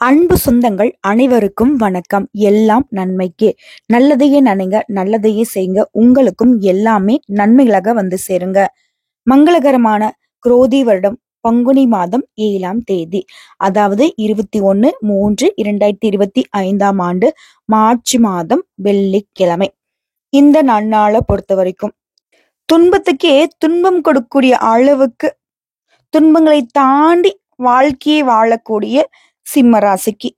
அன்பு சொந்தங்கள் அனைவருக்கும் வணக்கம். எல்லாம் நன்மைக்கே. நல்லதையே நினைங்க, நல்லதையே செய்யுங்க. உங்களுக்கும் எல்லாமே நன்மைகளாக வந்து சேருங்க. மங்களகரமான குரோதி வருடம் பங்குனி மாதம் 7ஆம் தேதி, அதாவது 21/3/2025 ஆண்டு மார்ச் மாதம் வெள்ளிக்கிழமை. இந்த நன்னாளை பொறுத்த வரைக்கும் துன்பத்துக்கே துன்பம் கொடுக்கக்கூடிய அளவுக்கு துன்பங்களை தாண்டி வாழ்க்கையை வாழக்கூடிய சிம்ம ராசிக்கு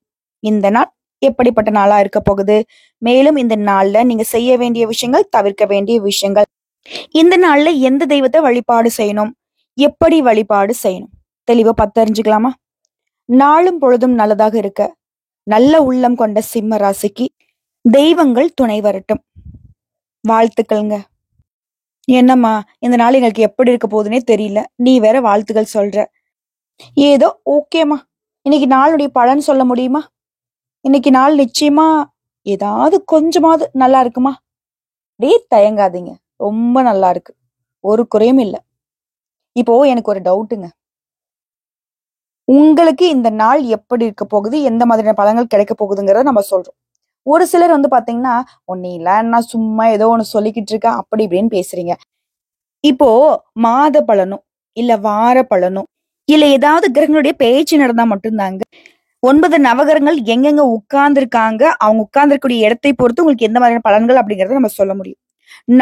இந்த நாள் எப்படிப்பட்ட நாளா இருக்க போகுது? மேலும் இந்த நாள்ல நீங்க செய்ய வேண்டிய விஷயங்கள், தவிர்க்க வேண்டிய விஷயங்கள், இந்த நாள்ல எந்த தெய்வத்தை வழிபாடு செய்யணும், எப்படி வழிபாடு செய்யணும், தெளிவா பார்த்து தெரிஞ்சுக்கலாமா? நாளும் பொழுதும் நல்லதாக இருக்க நல்ல உள்ளம் கொண்ட சிம்ம ராசிக்கு தெய்வங்கள் துணை வரட்டும். வாழ்த்துக்கள்ங்க. என்னம்மா, இந்த நாள் எங்களுக்கு எப்படி இருக்க போகுதுன்னே தெரியல, நீ வேற வாழ்த்துக்கள் சொல்ற. ஏதோ ஓகேம்மா. இன்னைக்கு நாளுடைய பலன் சொல்ல முடியுமா? இன்னைக்கு நாள் நிச்சயமா ஏதாவது கொஞ்சமாவது நல்லா இருக்குமா? அப்படியே தயங்காதீங்க, ரொம்ப நல்லா இருக்கு, ஒரு குறையும் இல்லை. இப்போ எனக்கு ஒரு டவுட்டுங்க. உங்களுக்கு இந்த நாள் எப்படி இருக்க போகுது, எந்த மாதிரியான பலன்கள் கிடைக்க போகுதுங்கிறத நம்ம சொல்றோம். ஒரு சிலர் வந்து பாத்தீங்கன்னா, ஒன்னு இல்ல, நான் சும்மா ஏதோ ஒண்ணு சொல்லிக்கிட்டு இருக்கேன் அப்படி இப்படின்னு பேசுறீங்க. இப்போ மாத பலனும் இல்ல வார பலனும் இல்ல ஏதாவது கிரகங்களுடைய பேச்சு நடந்தா மட்டும்தாங்க 9 நவகிரகங்கள் எங்கெங்க உட்கார்ந்து இருக்காங்க, அவங்க உட்கார்ந்து இருக்கக்கூடிய இடத்தை பொறுத்து உங்களுக்கு எந்த மாதிரியான பலன்கள் அப்படிங்கறத நம்ம சொல்ல முடியும்.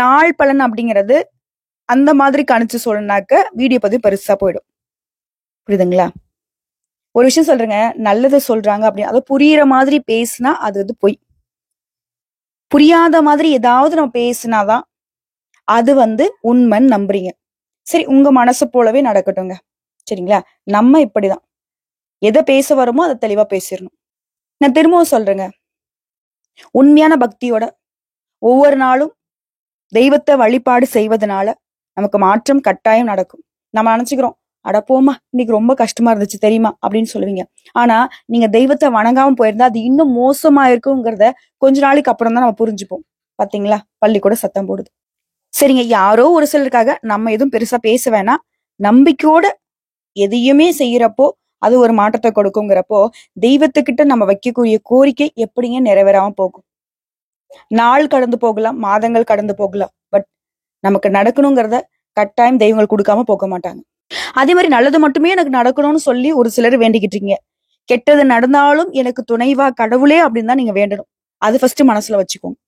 நாள் பலன் அப்படிங்கிறது அந்த மாதிரி கணிச்சு சொல்லனாக்க வீடியோ பதிவு பெருசா போயிடும். புரியுதுங்களா? ஒரு விஷயம் சொல்றேங்க, நல்லது சொல்றாங்க அப்படின்னு அதை புரியுற மாதிரி பேசினா அது வந்து பொய். புரியாத மாதிரி ஏதாவது நம்ம பேசினாதான் அது வந்து உண்மைன்னு நம்புறீங்க. சரி, உங்க மனசு போலவே நடக்கட்டுங்க. சரிங்களா? நம்ம இப்படிதான் எதை பேச வரோமோ அதை தெளிவா பேசிடணும். நான் திரும்பவும் சொல்றேங்க, உண்மையான பக்தியோட ஒவ்வொரு நாளும் தெய்வத்தை வழிபாடு செய்வதனால நமக்கு மாற்றம் கட்டாயம் நடக்கும். நம்ம நினைச்சுக்கிறோம், அடப்போமா இன்னைக்கு ரொம்ப கஷ்டமா இருந்துச்சு தெரியுமா அப்படின்னு சொல்லுவீங்க. ஆனா நீங்க தெய்வத்தை வணங்காம போயிருந்தா அது இன்னும் மோசமா இருக்குங்கிறத கொஞ்ச நாளைக்கு அப்புறம் தான் நம்ம புரிஞ்சுப்போம். பாத்தீங்களா? பள்ளி கூட சத்தம் போடுது. சரிங்க, யாரோ ஒரு சிலருக்காக நம்ம எதுவும் பெருசா பேச வேணாம். நம்பிக்கையோட எதையுமே செய்யறப்போ அது ஒரு மாற்றத்தை கொடுக்குங்கிறப்போ தெய்வத்துக்கிட்ட நம்ம வைக்கக்கூடிய கோரிக்கை எப்படிங்க நிறைவேறாம போகும்? நாள் கடந்து போகலாம், மாதங்கள் கடந்து போகலாம், பட் நமக்கு நடக்கணுங்கிறத கட்டாயம் தெய்வங்கள் கொடுக்காம போக மாட்டாங்க. அதே மாதிரி நல்லது மட்டுமே எனக்கு நடக்கணும்னு சொல்லி ஒரு சிலர் வேண்டிக்கிட்டு இருக்கீங்க. கெட்டது நடந்தாலும் எனக்கு துணைவா கடவுளே அப்படின்னு தான் நீங்க வேண்டணும். அது ஃபர்ஸ்ட் மனசுல வச்சுக்கோங்க.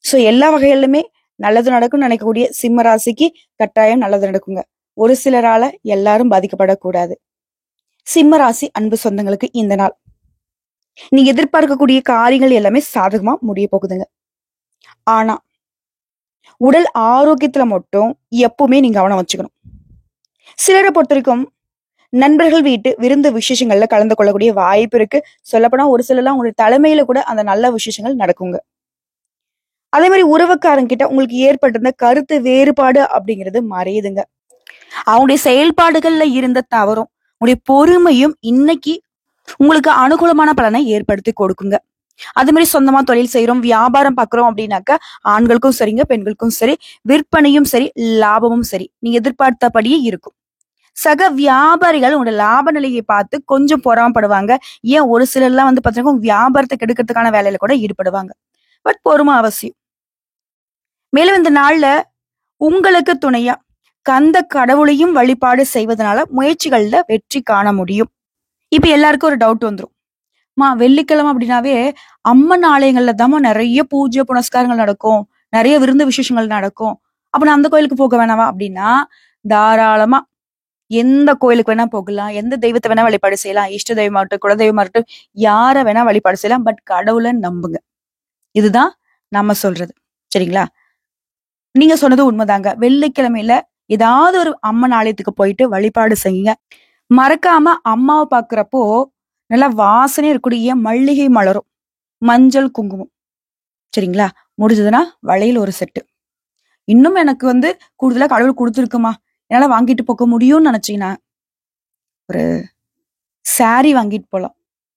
சோ எல்லா வகையிலுமே நல்லது நடக்கும்னு நினைக்கக்கூடிய சிம்ம ராசிக்கு கட்டாயம் நல்லது நடக்குங்க. ஒரு சிலரால எல்லாரும் பாதிக்கப்படக்கூடாது. சிம்ம ராசி அன்பு சொந்தங்களுக்கு இந்த நாள் நீங்க எதிர்பார்க்கக்கூடிய காரியங்கள் எல்லாமே சாதகமா முடிய போகுதுங்க. ஆனா உடல் ஆரோக்கியத்துல மட்டும் எப்பவுமே நீங்க கவனம் வச்சுக்கணும். சிலரை பொறுத்த வரைக்கும் நண்பர்கள் வீட்டு விருந்து விசேஷங்கள்ல கலந்து கொள்ளக்கூடிய வாய்ப்பு இருக்கு. சொல்லப்போனா ஒரு சிலர்லாம் உங்களுடைய தலைமையில கூட அந்த நல்ல விசேஷங்கள் நடக்குங்க. அதே மாதிரி உறவுக்காரங்க கிட்ட உங்களுக்கு ஏற்பட்டிருந்த கருத்து வேறுபாடு அப்படிங்கிறது மறையுதுங்க. அவங்களுடைய செயல்பாடுகள்ல இருந்த தவறும் உங்களுடைய பொறுமையும் இன்னைக்கு உங்களுக்கு அனுகூலமான பலனை ஏற்படுத்தி கொடுக்குங்க. அது மாதிரி சொந்தமா தொழில் செய்யறோம், வியாபாரம் பாக்குறோம் அப்படின்னாக்கா ஆண்களுக்கும் சரிங்க, பெண்களுக்கும் சரி, விற்பனையும் சரி, லாபமும் சரி நீங்க எதிர்பார்த்தபடியே இருக்கும். சக வியாபாரிகள் உங்களோட லாப நிலையை பார்த்து கொஞ்சம் பொறாமப்படுவாங்க. ஏன் ஒரு சிலர் எல்லாம் வந்து பாத்தீங்கன்னா வியாபாரத்தை கெடுக்கிறதுக்கான வேலையில கூட ஈடுபடுவாங்க. பட் பொறுமை அவசியம். மேலும் இந்த நாள்ல உங்களுக்கு துணையா கந்த கடவுளையும் வழிபாடு செய்வதனால முயற்சிகள்ல வெற்றி காண முடியும். இப்ப எல்லாருக்கும் ஒரு டவுட் வந்துரும், வெள்ளிக்கிழமை அப்படின்னாவே அம்மன் ஆலயங்கள்ல தாமா நிறைய பூஜை புனஸ்காரங்கள் நடக்கும், நிறைய விருந்து விசேஷங்கள் நடக்கும், அப்ப நான் அந்த கோயிலுக்கு போக வேணாவா அப்படின்னா தாராளமா எந்த கோயிலுக்கு வேணா போகலாம், எந்த தெய்வத்தை வேணா வழிபாடு செய்யலாம், இஷ்ட தெய்வமாகட்டும் குலதெய்வமாகட்டும் யார வேணா வழிபாடு செய்யலாம். பட் கடவுளை நம்புங்க, இதுதான் நம்ம சொல்றது. சரிங்களா? நீங்க சொன்னது உண்மைதாங்க. வெள்ளிக்கிழமையில ஏதாவது ஒரு அம்மன் ஆலயத்துக்கு போயிட்டு வழிபாடு செய்யுங்க. மறக்காம அம்மாவை பாக்குறப்போ நல்லா வாசனை இருக்கக்கூடிய மல்லிகை மலரும், மஞ்சள் குங்குமம், சரிங்களா? முடிஞ்சதுன்னா வளையல் ஒரு செட்டு. இன்னும் எனக்கு வந்து கூடுதலா கடவுள் கொடுத்துருக்குமா, என்னால வாங்கிட்டு போக முடியும்னு நினைச்சீங்கன்னா ஒரு சாரி வாங்கிட்டு போலாம்.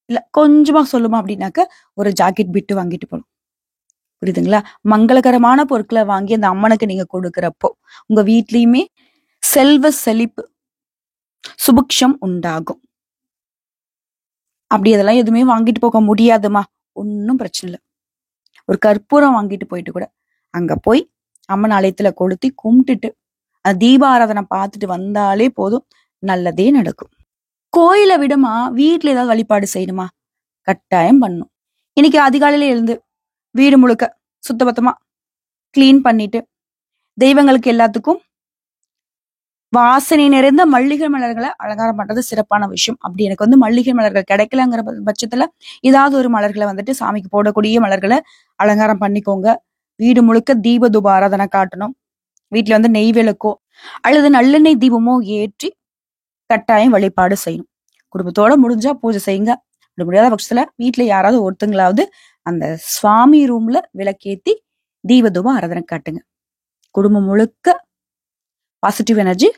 இல்ல கொஞ்சமா சொல்லுமா அப்படின்னாக்க ஒரு ஜாக்கெட் பிட்டு வாங்கிட்டு போலாம். புரியுதுங்களா? மங்களகரமான பொருட்களை வாங்கி அந்த அம்மனுக்கு நீங்க கொடுக்கறப்போ உங்க வீட்லயுமே செல்வ செழிப்பு சுபிக்ஷம் உண்டாகும். அப்படி அதெல்லாம் எதுவுமே வாங்கிட்டு போக முடியாதுமா, ஒன்னும் பிரச்சனை இல்லை. ஒரு கற்பூரம் வாங்கிட்டு போயிட்டு கூட அங்க போய் அம்மன் ஆலயத்துல கொளுத்தி கும்பிட்டுட்டு தீப ஆராதனை பார்த்துட்டு வந்தாலே போதும், நல்லதே நடக்கும். கோயிலை விடமா வீட்டுல ஏதாவது வழிபாடு செய்யணுமா? கட்டாயம் பண்ணணும். இன்னைக்கு அதிகாலையில எழுந்து வீடு முழுக்க சுத்தபத்தமா கிளீன் பண்ணிட்டு தெய்வங்களுக்கு எல்லாத்துக்கும் வாசனை நிறைந்த மல்லிகை மலர்களை அலங்காரம் பண்றது சிறப்பான விஷயம். அப்படி எனக்கு மல்லிகை மலர்கள் கிடைக்கலங்கிற பட்சத்துல ஏதாவது ஒரு மலர்களை சாமிக்கு போடக்கூடிய மலர்களை அலங்காரம் பண்ணிக்கோங்க. வீடு முழுக்க தீப தூப ஆராதனை காட்டணும். வீட்டுல நெய் விளக்கோ அல்லது நல்லெண்ணெய் தீபமோ ஏற்றி கட்டாயம் வழிபாடு செய்யணும். குடும்பத்தோட முடிஞ்சா பூஜை செய்யுங்க. அப்படி முடியாத பட்சத்துல வீட்டுல யாராவது ஒருத்தங்களாவது அந்த சுவாமி ரூம்ல விளக்கேத்தி தீப தூப ஆராதனை காட்டுங்க. குடும்பம் முழுக்க பாசிட்டிவ் எனர்ஜி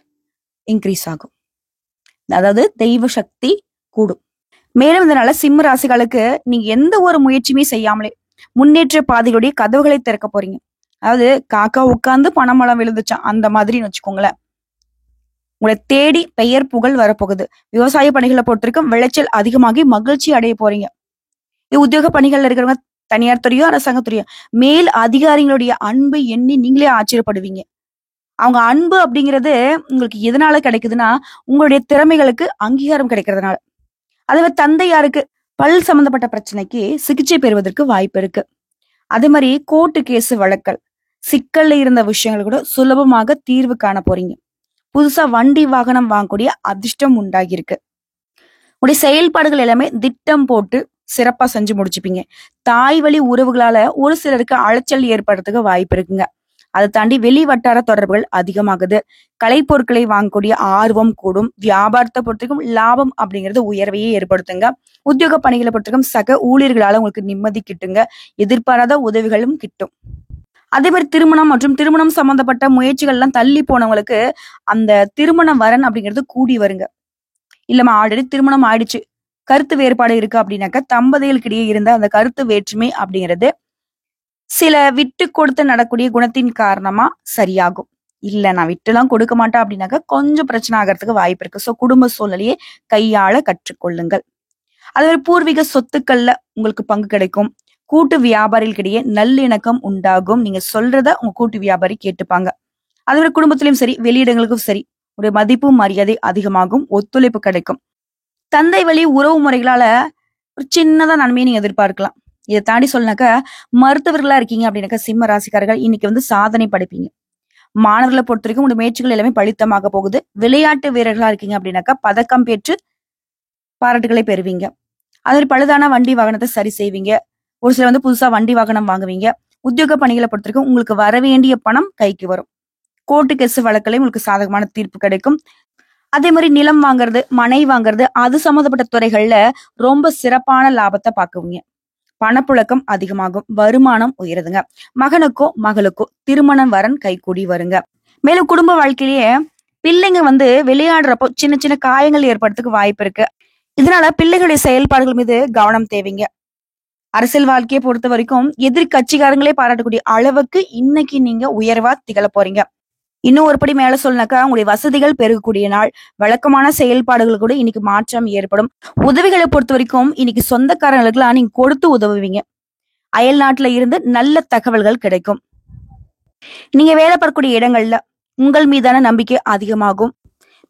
இன்க்ரீஸ் ஆகும். அதாவது தெய்வ சக்தி கூடும். மேலும் இதனால சிம்ம ராசிகளுக்கு நீங்க எந்த ஒரு முயற்சியுமே செய்யாமலே முன்னேற்ற பாதைகளுடைய கதவுகளை திறக்க போறீங்க. அதாவது காக்கா உட்கார்ந்து பணமளம் விழுந்துச்சான் அந்த மாதிரின்னு வச்சுக்கோங்களேன். உங்களை தேடி பெயர் புகழ் வரப்போகுது. விவசாய பணிகளை பொறுத்திருக்கும் விளைச்சல் அதிகமாகி மகிழ்ச்சி அடைய போறீங்க. உத்தியோக பணிகள்ல இருக்கிறவங்க தனியார் துறையோ அரசாங்க துறையோ மேல் அதிகாரிகளுடைய அன்பை எண்ணி நீங்களே ஆச்சரியப்படுவீங்க. அவங்க அன்பு அப்படிங்கிறது உங்களுக்கு எதனால கிடைக்குதுன்னா உங்களுடைய திறமைகளுக்கு அங்கீகாரம் கிடைக்கிறதுனால. அதே தந்தையாருக்கு பல் சம்பந்தப்பட்ட பிரச்சனைக்கு சிகிச்சை பெறுவதற்கு வாய்ப்பு இருக்கு. அதே மாதிரி கோர்ட்டு கேஸ் வழக்கல் சிக்கல்ல இருந்த விஷயங்கள் கூட சுலபமாக தீர்வு காண போறீங்க. புதுசா வண்டி வாகனம் வாங்கக்கூடிய அதிர்ஷ்டம் உண்டாகிருக்கு. உடைய செயல்பாடுகள் எல்லாமே திட்டம் போட்டு சிறப்பா செஞ்சு முடிச்சுப்பீங்க. தாய் வழி உறவுகளால ஒரு சிலருக்கு அலைச்சல் ஏற்படுறதுக்கு வாய்ப்பு இருக்குங்க. அதை தாண்டி வெளி வட்டார தொடர்புகள் அதிகமாகுது. கலைப்பொருட்களை வாங்கக்கூடிய ஆர்வம் கூடும். வியாபாரத்தை பொறுத்திருக்கும் லாபம் அப்படிங்கிறது உயர்வையே ஏற்படுத்துங்க. உத்தியோக பணிகளை பொறுத்திருக்கும் சக ஊழியர்களால உங்களுக்கு நிம்மதி கிட்டுங்க. எதிர்பாராத உதவிகளும் கிட்டும். அதே மாதிரி திருமணம் மற்றும் திருமணம் சம்பந்தப்பட்ட முயற்சிகள் எல்லாம் தள்ளி போனவங்களுக்கு அந்த திருமண வரன் அப்படிங்கிறது கூடி வருங்க. இல்லம்மா ஆல்ரெடி திருமணம் ஆயிடுச்சு, கருத்து வேறுபாடு இருக்கு அப்படின்னாக்க தம்பதிகளுக்கு இடையே இருந்த அந்த கருத்து வேற்றுமை அப்படிங்கிறது சில விட்டு கொடுத்து நடக்கூடிய குணத்தின் காரணமா சரியாகும். இல்ல நான் விட்டுலாம் கொடுக்க மாட்டேன் அப்படின்னாக்க கொஞ்சம் பிரச்சனை ஆகிறதுக்கு வாய்ப்பு இருக்கு. சோ குடும்ப சூழ்நிலையை கையாள கற்றுக்கொள்ளுங்கள். அதே மாதிரி பூர்வீக சொத்துக்கள்ல உங்களுக்கு பங்கு கிடைக்கும். கூட்டு வியாபாரிகளுக்கிடையே நல்லிணக்கம் உண்டாகும். நீங்க சொல்றத உங்க கூட்டு வியாபாரி கேட்டுப்பாங்க. அதே மாதிரி குடும்பத்திலும் சரி வெளியிடங்களுக்கும் சரி ஒரு மதிப்பு மரியாதை அதிகமாகும். ஒத்துழைப்பு கிடைக்கும். தந்தை வழி உறவு முறைகளால ஒரு சின்னதா நன்மையை நீங்க எதிர்பார்க்கலாம். இதை தாண்டி சொல்லனாக்க மருத்துவர்களா இருக்கீங்க அப்படின்னாக்கா சிம்ம ராசிக்காரர்கள் இன்னைக்கு சாதனை படைப்பீங்க. மாணவர்களை பொறுத்த வரைக்கும் உங்க முயற்சிகள் எல்லாமே பலித்தமாக போகுது. விளையாட்டு வீரர்களா இருக்கீங்க அப்படின்னாக்கா பதக்கம் பெற்று பாராட்டுகளை பெறுவீங்க. அதே பழுதான வண்டி வாகனத்தை சரி செய்வீங்க. ஒரு சிலர் புதுசா வண்டி வாகனம் வாங்குவீங்க. உத்தியோக பணிகளை பொறுத்த வரைக்கும் உங்களுக்கு வர வேண்டிய பணம் கைக்கு வரும். கோர்ட்டு கேஸ் வழக்கிலையும் உங்களுக்கு சாதகமான தீர்ப்பு கிடைக்கும். அதே மாதிரி நிலம் வாங்குறது மனை வாங்குறது அது சம்மந்தப்பட்ட துறைகள்ல ரொம்ப சிறப்பான லாபத்தை பார்க்குவீங்க. பணப்புழக்கம் அதிகமாகும். வருமானம் உயருதுங்க. மகனுக்கோ மகளுக்கோ திருமண வரன் கைகூடி வருங்க. மேலும் குடும்ப வாழ்க்கையிலேயே பிள்ளைங்க விளையாடுறப்போ சின்ன சின்ன காயங்கள் ஏற்படுறதுக்கு வாய்ப்பு இருக்கு. இதனால பிள்ளைகளுடைய செயல்பாடுகள் மீது கவனம் தேவைங்க. அரசியல் வாழ்க்கையை பொறுத்த வரைக்கும் எதிரி கட்சிக்காரங்களே பாராட்டக்கூடிய அளவுக்கு இன்னைக்கு நீங்க உயர்வா திகழ போறீங்க. இன்னும் ஒருபடி மேல சொல்லனாக்கா உங்களுடைய வசதிகள் பெருகக்கூடிய நாள். வழக்கமான செயல்பாடுகள் கூட இன்னைக்கு மாற்றம் ஏற்படும். உதவிகளை பொறுத்த வரைக்கும் இன்னைக்கு சொந்தக்காரங்களுக்குலாம் நீங்க கொடுத்து உதவுவீங்க. அயல் நாட்டுல இருந்து நல்ல தகவல்கள் கிடைக்கும். நீங்க வேலை பார்க்கக்கூடிய இடங்கள்ல உங்கள் மீதான நம்பிக்கை அதிகமாகும்.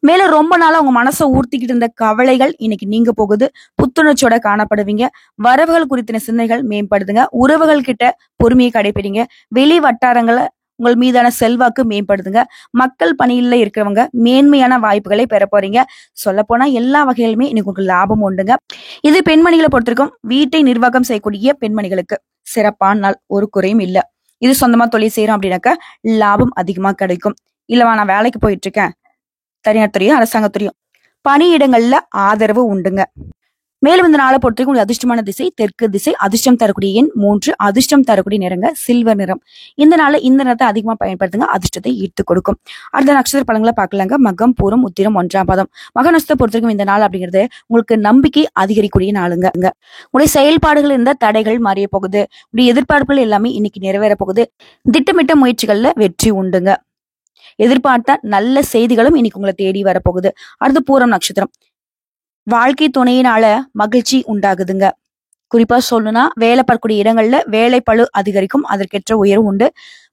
மேலும் ரொம்ப நாளா உங்க மனசை ஊர்த்திக்கிட்டு இருந்த கவலைகள் இன்னைக்கு நீங்க போகுது. புத்துணர்ச்சியோட காணப்படுவீங்க. வரவுகள் குறித்த சிந்தனைகள் மேம்படுதுங்க. உறவுகள் கிட்ட பொறுமையை கடைபிடிங்க. வெளி வட்டாரங்களை உங்கள் மீதான செல்வாக்கு மேம்படுதுங்க. மக்கள் பணியில இருக்கிறவங்க மேன்மையான வாய்ப்புகளை பெற போறீங்க. சொல்ல போனா எல்லா வகையிலுமே இன்னைக்கு உங்களுக்கு லாபம் உண்டுங்க. இது பெண்மணிகளை பொறுத்திருக்கும் வீட்டை நிர்வாகம் செய்யக்கூடிய பெண்மணிகளுக்கு சிறப்பான நாள். ஒரு குறையும் இல்ல. இது சொந்தமா தொழில் செய்யறோம் அப்படின்னாக்க லாபம் அதிகமா கிடைக்கும். இல்லவா நான் வேலைக்கு போயிட்டு இருக்கேன், தனியார் துறையும் அரசாங்கத்துறையும் பணியிடங்கள்ல ஆதரவு உண்டுங்க. மேலும் இந்த நாளை பொறுத்தவரைக்கும் ஒரு அதிர்ஷ்டமான திசை தெற்கு திசை. அதிர்ஷ்டம் தரக்கூடிய எண் 3. அதிர்ஷ்டம் தரக்கூடிய நிறங்க சில்வர் நிறம். இந்த நாள்ல இந்த நிறத்தை அதிகமா பயன்படுத்துங்க. அதிர்ஷ்டத்தை ஈர்த்து கொடுக்கும். அடுத்த நட்சத்திர பலன்களை பார்க்கலாங்க. மகம் பூரம் உத்திரம் 1ஆம் பாதம். மக நட்சத்திரத்தை பொறுத்தவரைக்கும் இந்த நாள் அப்படிங்கிறது உங்களுக்கு நம்பிக்கை அதிகரிக்கக்கூடிய நாளுங்க. உங்களுடைய செயல்பாடுகள் இருந்த தடைகள் மாறிய போகுது. உடைய எதிர்பார்ப்புகள் எல்லாமே இன்னைக்கு நிறைவேற போகுது. திட்டமிட்ட முயற்சிகள்ல வெற்றி உண்டுங்க. எதிர்பார்த்த நல்ல செய்திகளும் இன்னைக்கு உங்களை தேடி வரப்போகுது. அடுத்து பூரம் நட்சத்திரம். வாழ்க்கை துணையினால மகிழ்ச்சி உண்டாகுதுங்க. குறிப்பா சொல்லணும்னா வேலை பார்க்கக்கூடிய இடங்கள்ல வேலை பளு அதிகரிக்கும், அதற்கேற்ற உயர்வு உண்டு.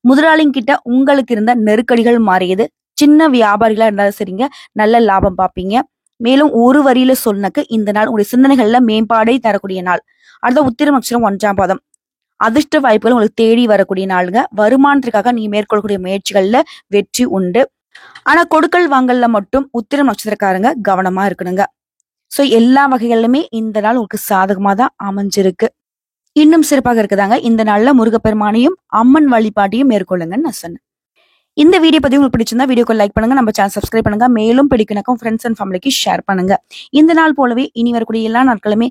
முதலாளிங்கிட்ட உங்களுக்கு இருந்த நெருக்கடிகள் மாறியது. சின்ன வியாபாரிகளா இருந்தாலும் சரிங்க, நல்ல லாபம் பார்ப்பீங்க. மேலும் ஒரு வரியில சொன்னக்கு இந்த நாள் உங்களுடைய சிந்தனைகள்ல மேம்பாடை தரக்கூடிய நாள். அடுத்த உத்திரம் நட்சத்திரம் 1ஆம் பாதம். அதிர்ஷ்ட வாய்ப்புகள் உங்களுக்கு தேடி வரக்கூடிய நாளுங்க. வருமானத்திற்காக நீங்க மேற்கொள்ளக்கூடிய முயற்சிகள்ல வெற்றி உண்டு. ஆனா கொடுக்கல் வாங்கல்ல மட்டும் உத்திரம் நட்சத்திரக்காரங்க கவனமா இருக்கணுங்க. சோ எல்லா வகைகளிலுமே இந்த நாள் உங்களுக்கு சாதகமா தான் அமைஞ்சிருக்கு. இன்னும் சிறப்பாக இருக்குதாங்க. இந்த நாள்ல முருகப்பெருமானையும் அம்மன் வழிபாட்டையும் மேற்கொள்ளுங்கன்னு நான் சொன்னேன். இந்த வீடியோ பத்தி உங்களுக்கு பிடிச்சிருந்தா வீடியோக்கு லைக் பண்ணுங்க, நம்ம சேனல் சப்ஸ்கிரைப் பண்ணுங்க. மேலும் பிடிக்கணும் ஃப்ரெண்ட்ஸ் அண்ட் ஃபேமிலிக்கு ஷேர் பண்ணுங்க. இந்த நாள் போலவே இனி வரக்கூடிய எல்லா நாட்களுமே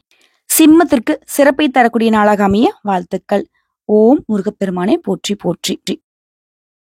சிம்மத்திற்கு சிறப்பை தரக்கூடிய நாளாக அமைய வாழ்த்துக்கள். ஓம் முருகப்பெருமானை போற்றி போற்றி.